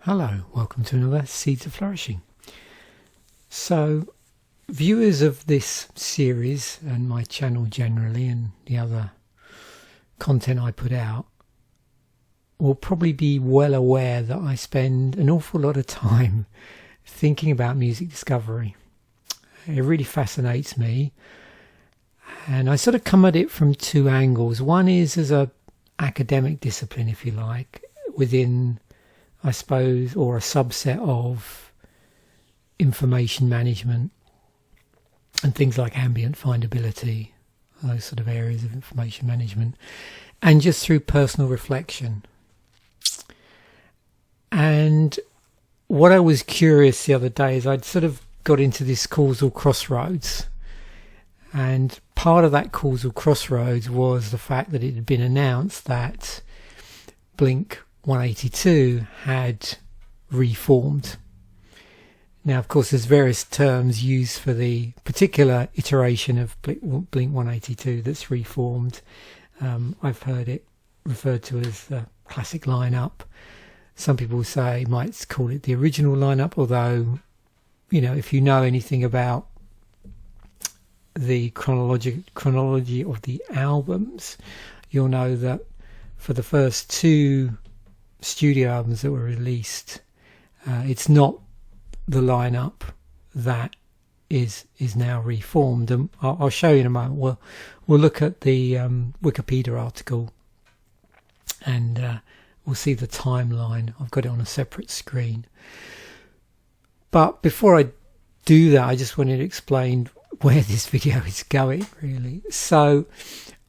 Hello, welcome to another Seeds of Flourishing. So, viewers of this series and my channel generally and the other content I put out will probably be well aware that I spend an awful lot of time thinking about music discovery. It really fascinates me, and I sort of come at it from two angles. One is as a academic discipline, if you like, within, I suppose, or a subset of information management and things like ambient findability, those sort of areas of information management, and just through personal reflection. And what I was curious the other day is I'd sort of got into this causal crossroads, and part of that causal crossroads was the fact that it had been announced that Blink-182 had reformed. Now, of course, there's various terms used for the particular iteration of Blink-182 that's reformed. I've heard it referred to as the classic lineup. Some people might call it the original lineup, although, you know, if you know anything about the chronology of the albums, you'll know that for the first two studio albums that were released, it's not the lineup that is now reformed, and I'll show you in a moment. We'll look at the Wikipedia article, and we'll see the timeline. I've got it on a separate screen. But before I do that, I just wanted to explain where this video is going, really. So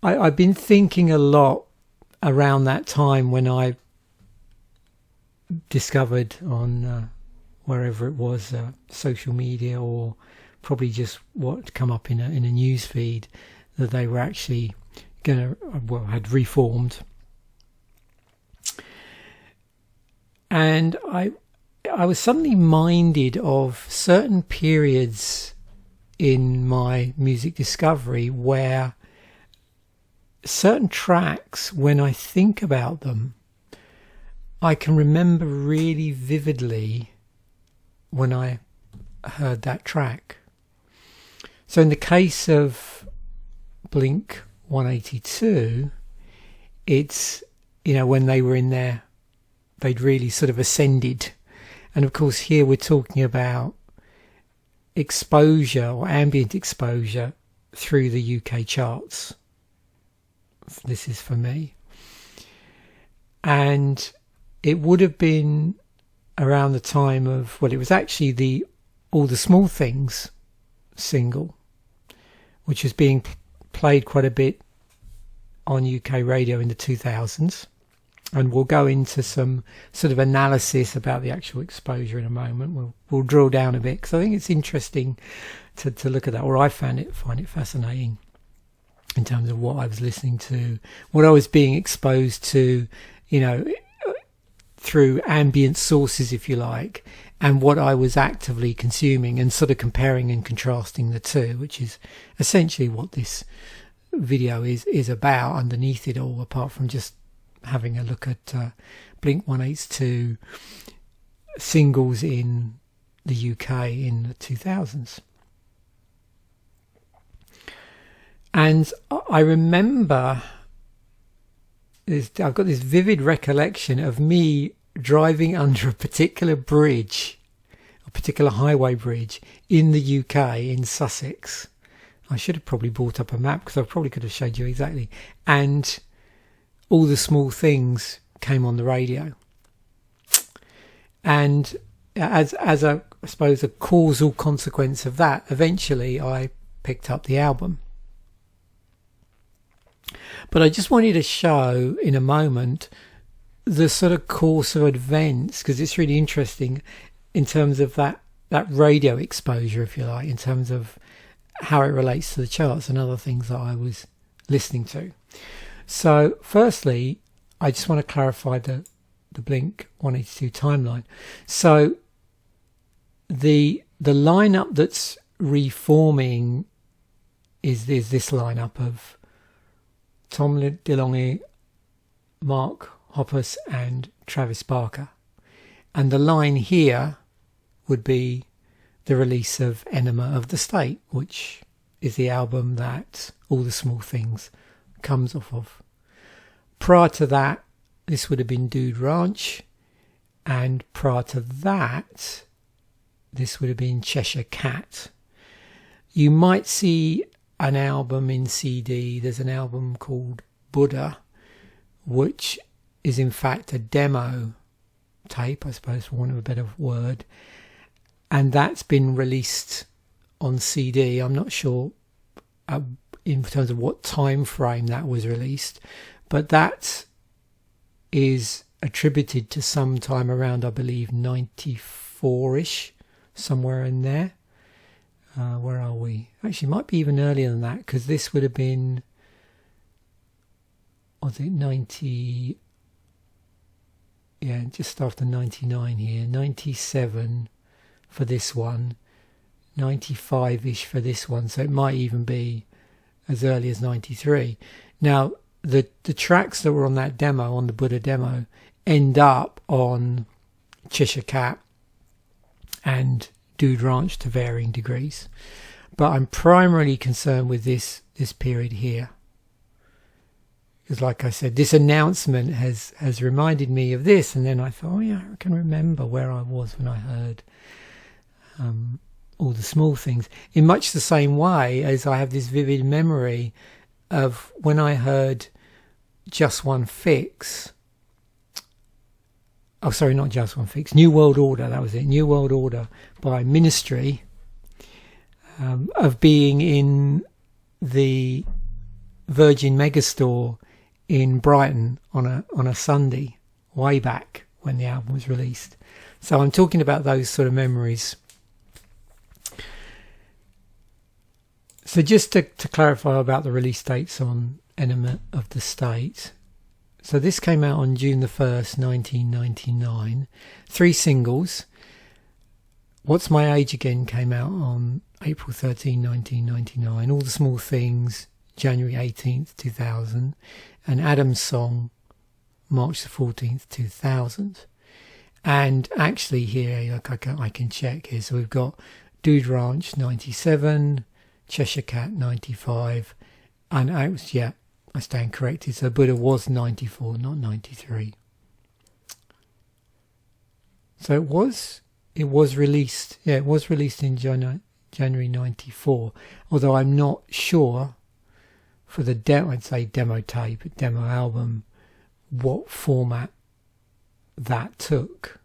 I've been thinking a lot around that time when I discovered on wherever it was, social media, or probably just what come up in a news feed, that they were actually had reformed. And I was suddenly minded of certain periods in my music discovery where certain tracks, when I think about them, I can remember really vividly when I heard that track. So in the case of Blink-182, it's, you know, when they were in there, they'd really sort of ascended. And of course here we're talking about exposure or ambient exposure through the UK charts. This is for me. And it would have been around the time of, well, it was actually the All the Small Things single, which was being played quite a bit on UK radio in the 2000s. And we'll go into some sort of analysis about the actual exposure in a moment. We'll drill down a bit, because I think it's interesting to look at that, or I find it fascinating in terms of what I was listening to, what I was being exposed to, you know, through ambient sources, if you like, and what I was actively consuming, and sort of comparing and contrasting the two, which is essentially what this video is about underneath it all, apart from just having a look at Blink-182 singles in the UK in the 2000s. And I remember I've got this vivid recollection of me driving under a particular bridge, a particular highway bridge in the UK in Sussex. I should have probably brought up a map, because I probably could have showed you exactly. And All the Small Things came on the radio. And as I suppose a causal consequence of that, eventually I picked up the album. But I just wanted to show in a moment the sort of course of events, because it's really interesting in terms of that radio exposure, if you like, in terms of how it relates to the charts and other things that I was listening to. So firstly, I just want to clarify the Blink-182 timeline. So the lineup that's reforming is this lineup of Tom DeLonge, Mark Hoppus and Travis Barker. And the line here would be the release of Enema of the State, which is the album that All the Small Things comes off of. Prior to that, this would have been Dude Ranch, and prior to that, this would have been Cheshire Cat. You might see an album in CD. There's an album called Buddha, which is in fact a demo tape, I suppose, for want of a better word, and that's been released on CD. I'm not sure in terms of what time frame that was released, but that is attributed to sometime around, I believe, 94-ish, somewhere in there. Where are we? Actually, it might be even earlier than that, because this would have been, was it 90? Yeah, just after 99 here. 97 for this one, 95-ish for this one, so it might even be as early as 93. Now, the tracks that were on that demo, on the Buddha demo, end up on Cheshire Cat and Dude Ranch to varying degrees, but I'm primarily concerned with this period here, because like I said, this announcement has reminded me of this, and then I thought, oh yeah, I can remember where I was when I heard All the Small Things, in much the same way as I have this vivid memory of when I heard Just One Fix. Oh, sorry, not Just One Fix. New World Order, that was it. New World Order by Ministry, of being in the Virgin Megastore in Brighton on a Sunday, way back when the album was released. So I'm talking about those sort of memories. So just to clarify about the release dates on Enema of the State. So this came out on June the 1st, 1999. 3 singles. What's My Age Again came out on April 13, 1999. All the Small Things, January 18th, 2000. And Adam's Song, March the 14th, 2000. And actually here, look, I can check here. So we've got Dude Ranch, 97. Cheshire Cat, 95. And I stand corrected. So Buddha was 94, not 93. So it was released. Yeah, it was released in January 94. Although I'm not sure for the demo tape, demo album, what format that took.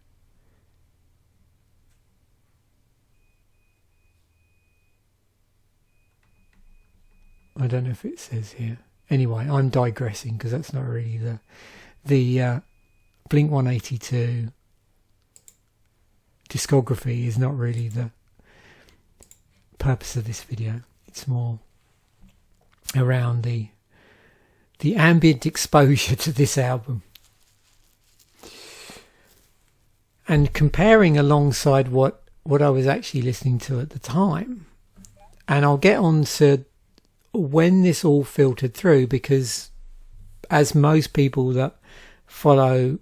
I don't know if it says here. Anyway, I'm digressing because that's not really the Blink-182 discography is not really the purpose of this video. It's more around the ambient exposure to this album and comparing alongside what I was actually listening to at the time. And I'll get on to when this all filtered through, because as most people that follow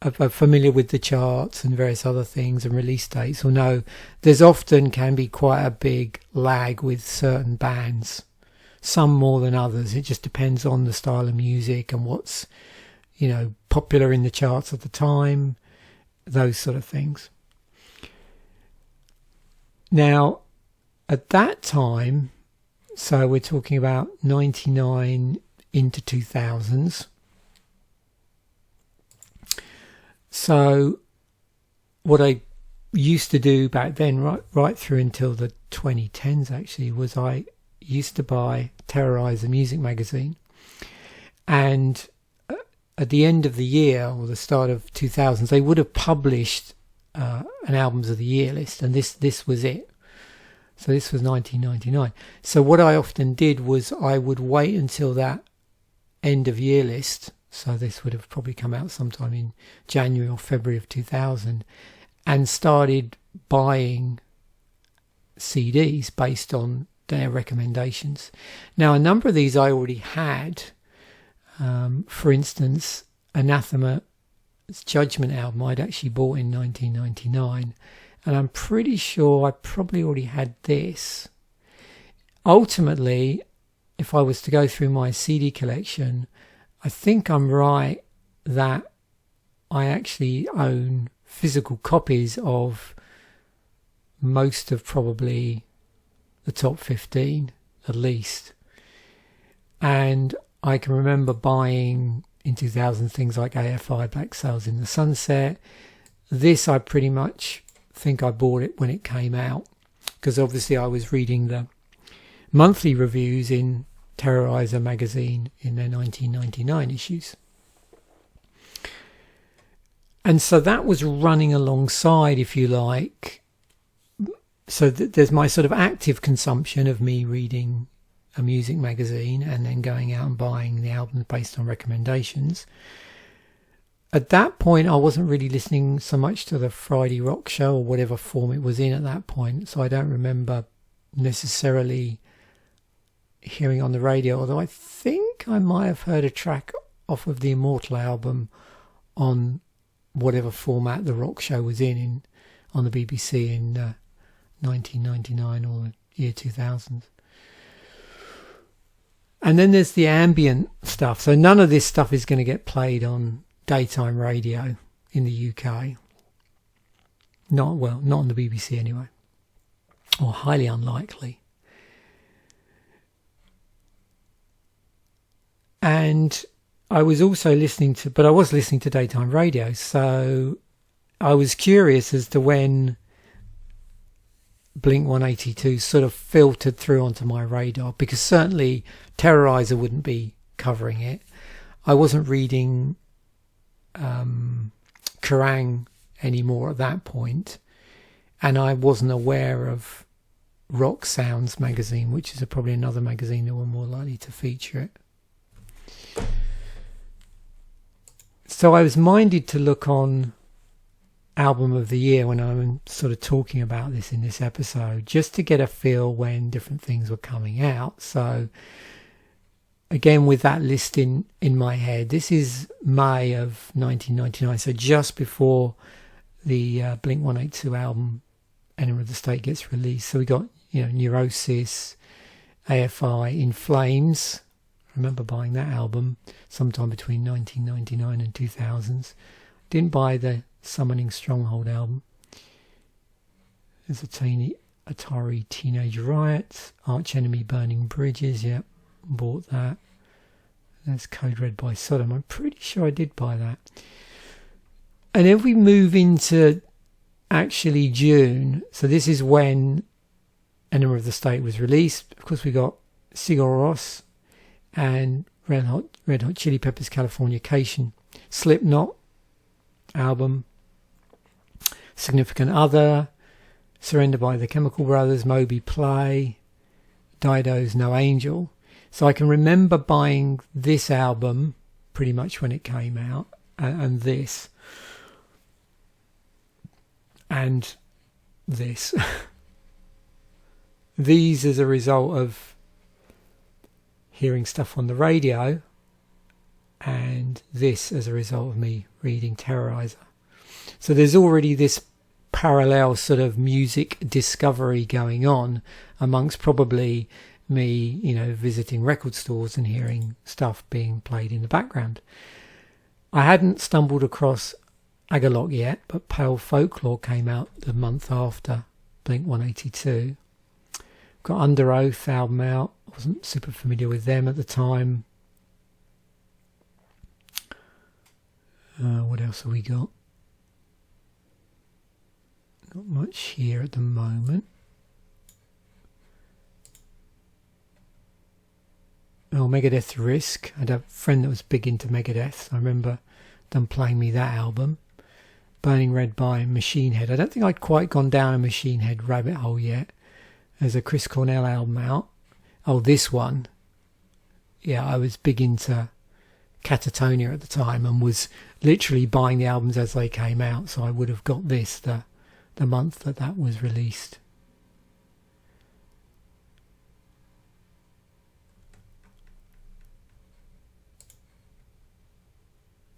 are familiar with the charts and various other things and release dates will know, there's often can be quite a big lag with certain bands, some more than others. It just depends on the style of music and what's, popular in the charts at the time, those sort of things. Now, at that time, so we're talking about 99 into 2000s. So what I used to do back then, right through until the 2010s actually, was I used to buy Terrorize the Music magazine. And at the end of the year or the start of 2000s, they would have published an Albums of the Year list, and this was it. So this was 1999. So what I often did was I would wait until that end of year list. So this would have probably come out sometime in January or February of 2000, and started buying CDs based on their recommendations. Now, a number of these I already had. For instance, Anathema Judgment album I'd actually bought in 1999, and I'm pretty sure I probably already had this. Ultimately, if I was to go through my CD collection, I think I'm right that I actually own physical copies of most of probably the top 15 at least. And I can remember buying in 2000 things like AFI, Black Sails in the Sunset. This I pretty much think I bought it when it came out, because obviously I was reading the monthly reviews in Terrorizer magazine in their 1999 issues. And so that was running alongside, if you like. So there's my sort of active consumption of me reading a music magazine and then going out and buying the albums based on recommendations. At that point, I wasn't really listening so much to the Friday Rock Show or whatever form it was in at that point. So I don't remember necessarily hearing on the radio, although I think I might have heard a track off of the Immortal album on whatever format the rock show was in on the BBC in 1999 or the year 2000. And then there's the ambient stuff. So none of this stuff is going to get played on daytime radio in the UK. Not on the BBC anyway, or highly unlikely. And I was also listening to daytime radio, so I was curious as to when Blink-182 sort of filtered through onto my radar, because certainly Terrorizer wouldn't be covering it. I wasn't reading Kerrang anymore at that point, and I wasn't aware of Rock Sounds magazine, which is probably another magazine that were more likely to feature it. So I was minded to look on Album of the Year when I'm sort of talking about this in this episode, just to get a feel when different things were coming out. So again, with that list in my head, this is May of 1999, so just before the Blink-182 album Enema of the State gets released. So we got, Neurosis, AFI, In Flames. I remember buying that album sometime between 1999 and 2000s. Didn't buy the Summoning Stronghold album. There's Atari Teenage Riot, Arch Enemy Burning Bridges. Yep, bought that. There's Code Red by Sodom. I'm pretty sure I did buy that. And if we move into actually June, so this is when Enema of the State was released. Of course, we got Sigur Rós and Red Hot Chili Peppers' Californication, Slipknot album, Significant Other, Surrender by the Chemical Brothers, Moby Play, Dido's No Angel. So I can remember buying this album pretty much when it came out, and this, and this. These as a result of hearing stuff on the radio, and this as a result of me reading Terrorizer. So there's already this parallel sort of music discovery going on amongst probably me, visiting record stores and hearing stuff being played in the background. I hadn't stumbled across Agalloch yet, but Pale Folklore came out the month after Blink-182. Got Under Oath album out. I wasn't super familiar with them at the time. What else have we got? Not much here at the moment. Oh, Megadeth Risk. I had a friend that was big into Megadeth. I remember them playing me that album. Burning Red by Machine Head. I don't think I'd quite gone down a Machine Head rabbit hole yet. There's a Chris Cornell album out. Oh, this one. Yeah, I was big into Catatonia at the time and was literally buying the albums as they came out. So I would have got this the month that was released.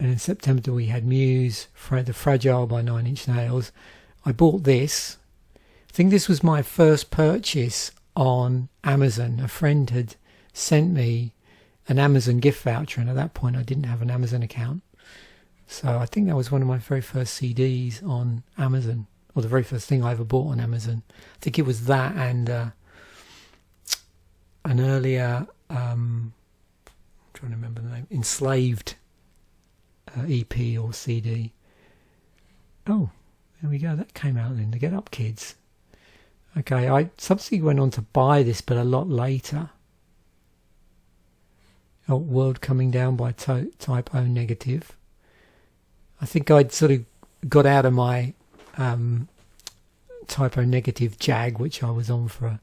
And in September we had Muse, The Fragile by Nine Inch Nails. I bought this. I think this was my first purchase on Amazon. A friend had sent me an Amazon gift voucher, and at that point I didn't have an Amazon account. So I think that was one of my very first CDs on Amazon, or the very first thing I ever bought on Amazon. I think it was that and an earlier, I'm trying to remember the name, Enslaved EP or CD. Oh, there we go. That came out then. The Get Up Kids. Okay, I subsequently went on to buy this, but a lot later. Oh, World Coming Down by Type O Negative. I think I'd sort of got out of my Type O Negative jag, which I was on for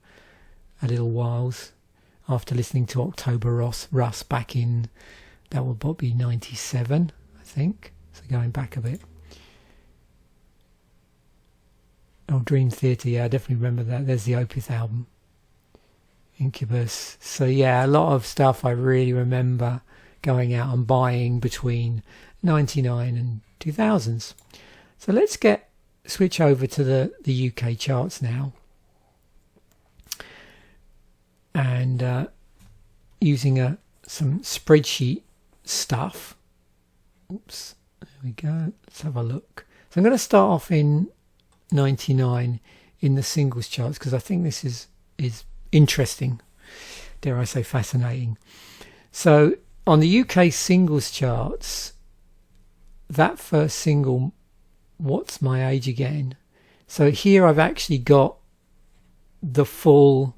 a little whiles, after listening to October Russ back in, that would probably be 97, I think. So going back a bit. Oh, Dream Theater, yeah, I definitely remember that. There's the Opeth album. Incubus. So yeah, a lot of stuff I really remember going out and buying between 99 and 2000s. So let's switch over to the UK charts now. And using some spreadsheet stuff. Oops, there we go. Let's have a look. So I'm going to start off in 99 in the singles charts, because I think this is interesting, dare I say fascinating. So on the UK singles charts, that first single, What's My Age Again? So here I've actually got the full,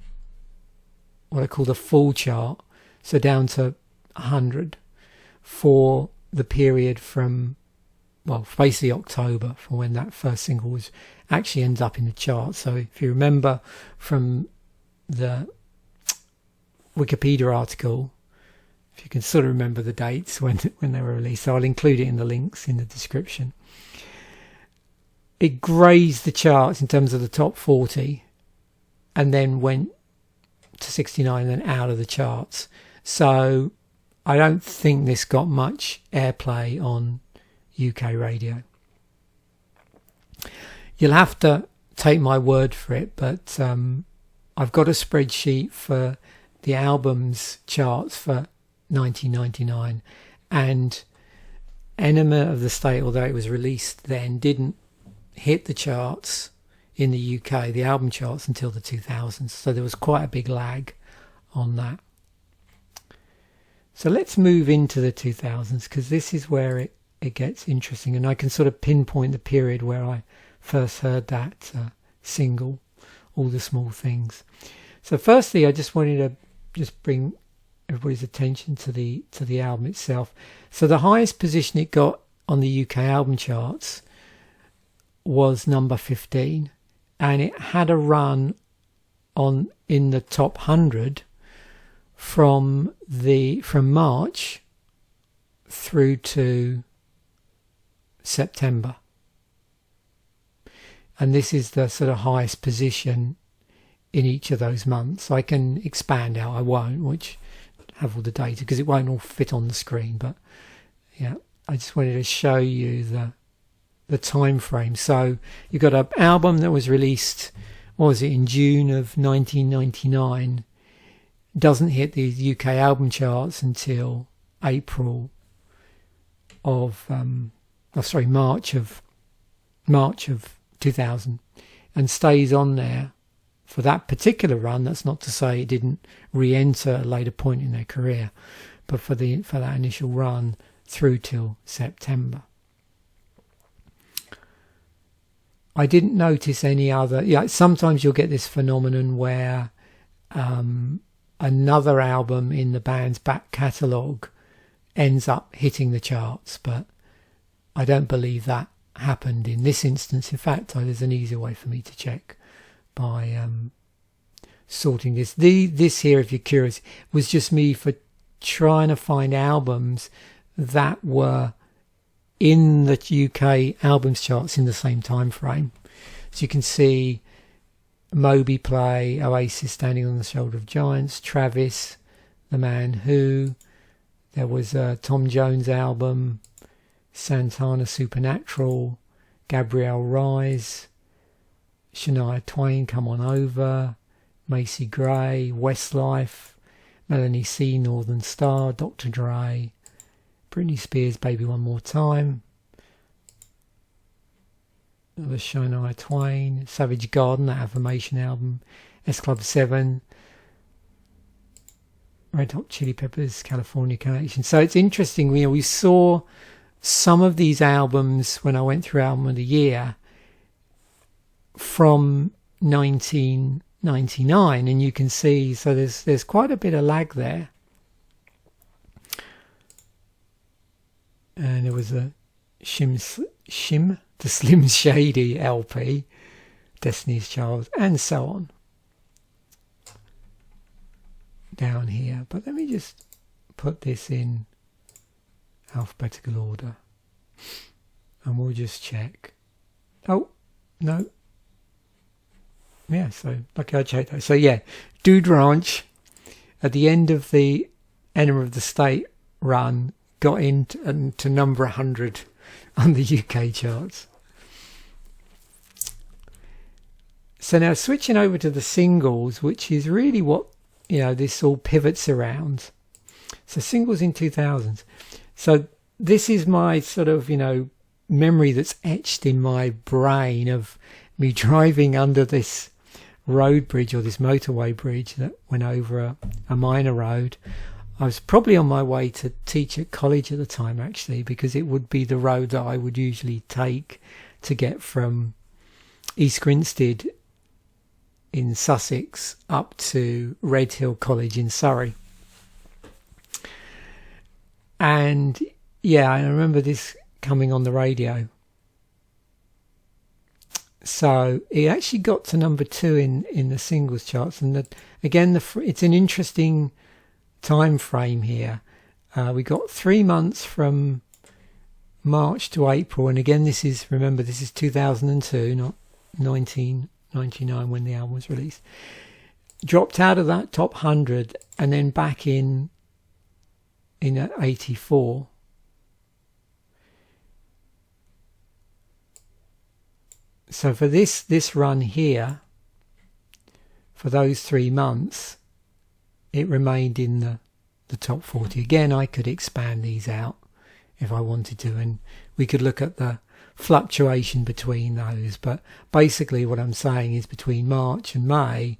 what I call the full chart, so down to 100 for the period from, well, basically October, from when that first single was actually ends up in the chart. So if you remember from the Wikipedia article, if you can sort of remember the dates when they were released, so I'll include it in the links in the description. It grazed the charts in terms of the top 40 and then went to 69 and then out of the charts. So I don't think this got much airplay on UK radio. You'll have to take my word for it, but I've got a spreadsheet for the albums charts for 1999, and Enema of the State, although it was released then, didn't hit the charts in the UK, the album charts, until the 2000s. So there was quite a big lag on that. So let's move into the 2000s, because this is where it gets interesting, and I can sort of pinpoint the period where I first heard that single, All the Small Things. So firstly, I just wanted to just bring everybody's attention to the album itself. So the highest position it got on the UK album charts was number 15, and it had a run in the top 100 from March through to September. And this is the sort of highest position in each of those months. I can expand out, I won't, which have all the data because it won't all fit on the screen, but yeah, I just wanted to show you the time frame. So you've got an album that was released, what was it, in June of 1999, doesn't hit the UK album charts until March of 2000, and stays on there for that particular run. That's not to say it didn't re-enter at a later point in their career, but for that initial run through till September. I didn't notice any other. Yeah, sometimes you'll get this phenomenon where another album in the band's back catalogue ends up hitting the charts, but I don't believe that happened in this instance. In fact, there's an easier way for me to check by sorting this. This here, if you're curious, was just me for trying to find albums that were in the UK albums charts in the same time frame. So you can see Moby Play, Oasis, Standing on the Shoulder of Giants, Travis, The Man Who, there was a Tom Jones album, Santana Supernatural, Gabrielle Rise, Shania Twain, Come On Over, Macy Gray, Westlife, Melanie C, Northern Star, Dr. Dre, Britney Spears, Baby One More Time, the Shania Twain, Savage Garden, that Affirmation album, S Club 7, Red Hot Chili Peppers, California Connection. So it's interesting, we saw some of these albums when I went through Album of the Year from 1999, and you can see, so there's quite a bit of lag there. And there was a Shim, the Slim Shady LP, Destiny's Child, and so on down here. But let me just put this in alphabetical order and we'll just check. Oh no, yeah, so like I checked that. So yeah, Dude Ranch at the end of the Enema of the State run got into number 100 on the UK charts. So now switching over to the singles, which is really what this all pivots around. So singles in 2000s. So this is my sort of memory that's etched in my brain of me driving under this road bridge, or this motorway bridge that went over a minor road. I was probably on my way to teach at college at the time, actually, because it would be the road that I would usually take to get from East Grinstead in Sussex up to Redhill College in Surrey. And yeah, I remember this coming on the radio. So it actually got to number 2 in the singles charts. And again, it's an interesting time frame here. We got 3 months from March to April, and again this is 2002, not 1999 when the album was released. Dropped out of that top 100 and then back in 84. So for this run here, for those 3 months, it remained in the top 40. Again, I could expand these out if I wanted to, and we could look at the fluctuation between those. But basically what I'm saying is between March and May,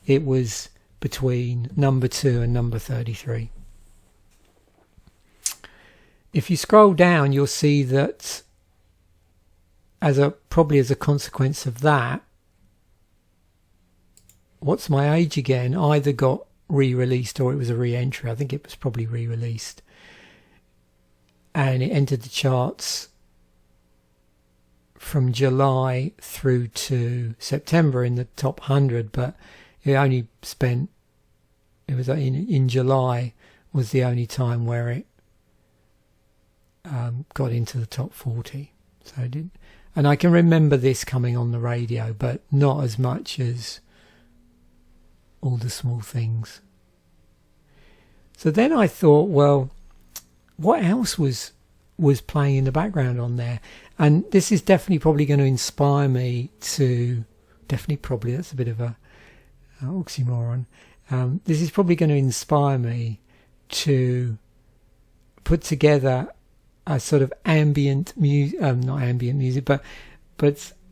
it was between number 2 and number 33. If you scroll down, you'll see that probably as a consequence of that, What's My Age Again either got re-released or it was a re-entry. I think it was probably re-released, and it entered the charts from July through to September in the top 100, but it only spent, it was in July was the only time where it got into the top 40. So it did, and I can remember this coming on the radio, but not as much as All the Small Things. So then I thought, well, what else was playing in the background on there? And this is definitely probably going to inspire me to, that's a bit of a oxymoron. This is probably going to inspire me to put together a sort of ambient music, not ambient music, but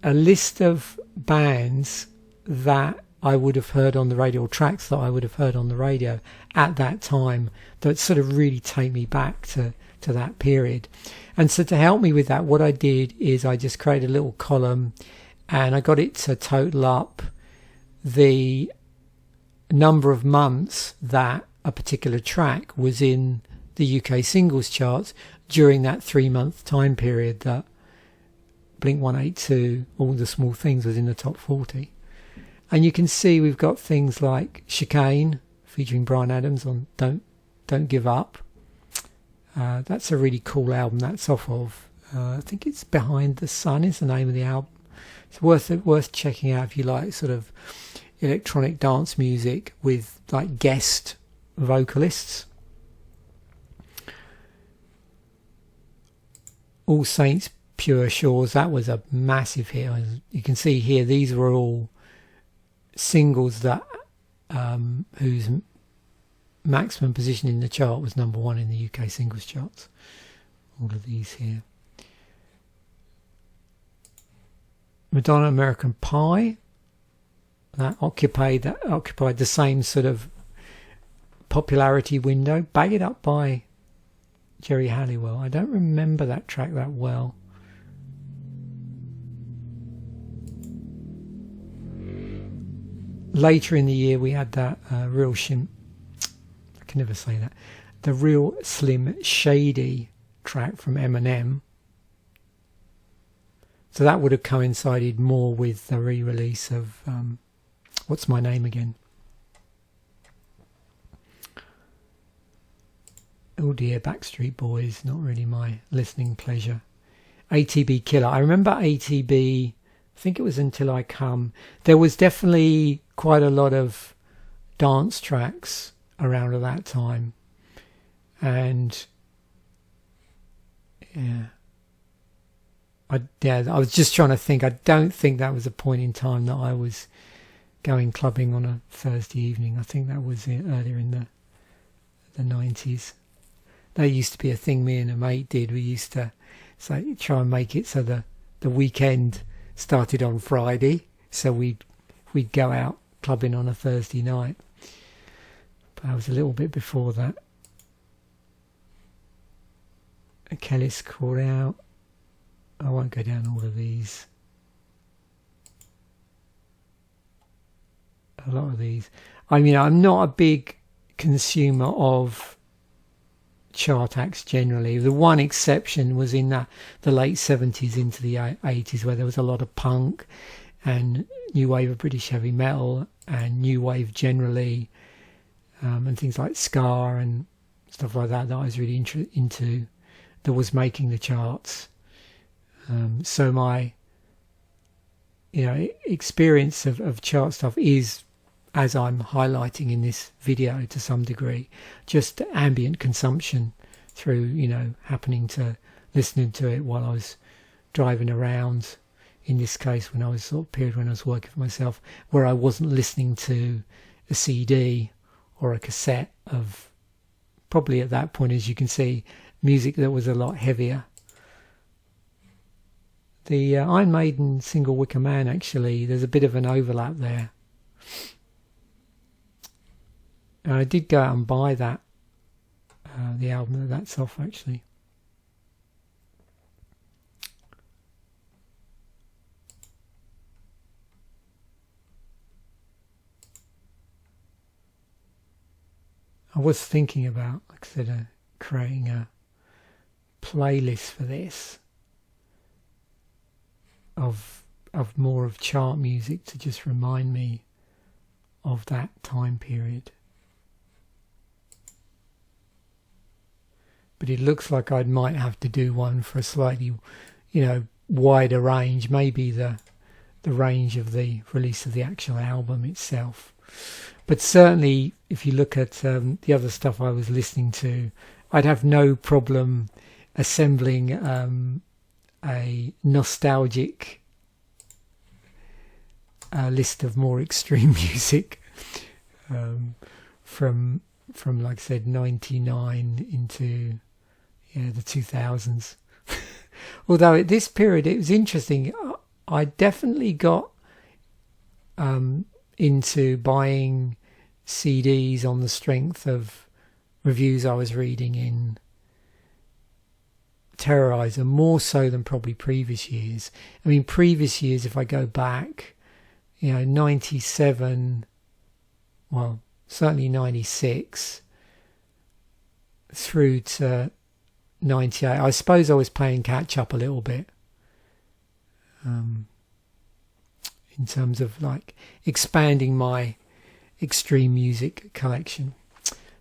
a list of bands that I would have heard on the radio, or tracks that I would have heard on the radio at that time, that sort of really take me back to that period. And so to help me with that, what I did is I just created a little column, and I got it to total up the number of months that a particular track was in the UK singles charts during that 3-month time period that Blink-182, All the Small Things, was in the top 40. And you can see we've got things like Chicane featuring Bryan Adams on Don't Give Up. That's a really cool album. That's off of, I think it's Behind the Sun is the name of the album. It's worth checking out if you like sort of electronic dance music with like guest vocalists. All Saints Pure Shores, that was a massive hit. You can see here these were all singles that whose maximum position in the chart was #1 in the UK singles charts. All of these here. Madonna, American Pie, that occupied the same sort of popularity window. Bag It Up by Jerry Halliwell. I don't remember that track that well. Later in the year we had that Real Slim Shady track from Eminem. So that would have coincided more with the re-release of What's My Name Again. Oh dear, Backstreet Boys, not really my listening pleasure. ATB Killer. I remember ATB, I think it was Until I Come. There was definitely quite a lot of dance tracks around at that time. And yeah. I was just trying to think. I don't think that was a point in time that I was going clubbing on a Thursday evening. I think that was earlier in the 90s. That used to be a thing me and a mate did. We used to try and make it so the weekend started on Friday, so we'd go out clubbing on a Thursday night. But I was a little bit before that. Kelly's called out. I won't go down all of these. A lot of these. I mean, I'm not a big consumer of chart acts generally. The one exception was in the late 70s into the 80s, where there was a lot of punk and new wave of British heavy metal and new wave generally, and things like ska and stuff like that I was really into, that was making the charts. So my experience of chart stuff is, as I'm highlighting in this video to some degree, just ambient consumption through, happening to listening to it while I was driving around. In this case, when I was sort of period when I was working for myself, where I wasn't listening to a CD or a cassette of, probably at that point, as you can see, music that was a lot heavier. The Iron Maiden single Wicker Man, actually, there's a bit of an overlap there. And I did go out and buy that, the album that's off, actually. I was thinking about, like I said, creating a playlist for this of more of chart music to just remind me of that time period. But it looks like I might have to do one for a slightly, wider range, maybe the range of the release of the actual album itself. But certainly, if you look at the other stuff I was listening to, I'd have no problem assembling a nostalgic list of more extreme music from like I said, 99 into the 2000s. Although at this period it was interesting, I definitely got into buying CDs on the strength of reviews I was reading in Terrorizer, more so than probably previous years. I mean, previous years, if I go back, 97, well, certainly 96 through to 98. I suppose I was playing catch up a little bit in terms of like expanding my extreme music collection.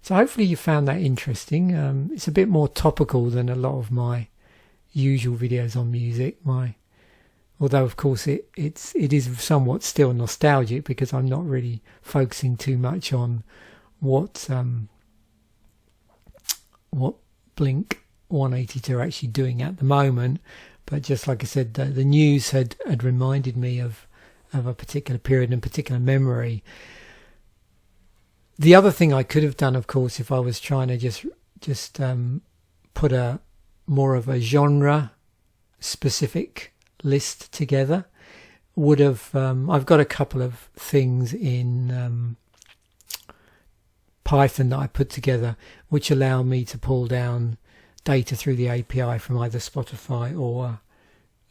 So hopefully you found that interesting. It's a bit more topical than a lot of my usual videos on music. Although of course it is somewhat still nostalgic, because I'm not really focusing too much on what Blink 182 are actually doing at the moment. But just like I said, the news had reminded me of a particular period and particular memory. The other thing I could have done, of course, if I was trying to just put a more of a genre specific list together, would have I've got a couple of things in Python that I put together which allow me to pull down data through the API from either Spotify or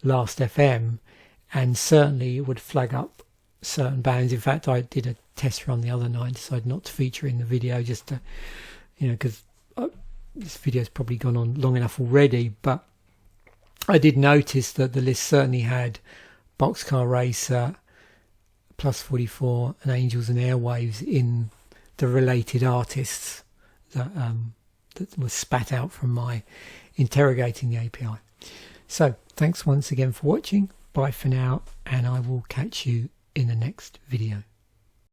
Last.fm, and certainly it would flag up certain bands. In fact, I did a test run the other night, decided not to feature in the video just to, because this video's probably gone on long enough already, but I did notice that the list certainly had Boxcar Racer, Plus 44 and Angels and Airwaves in the related artists that was spat out from my interrogating the API. So thanks once again for watching. Bye for now, and I will catch you in the next video.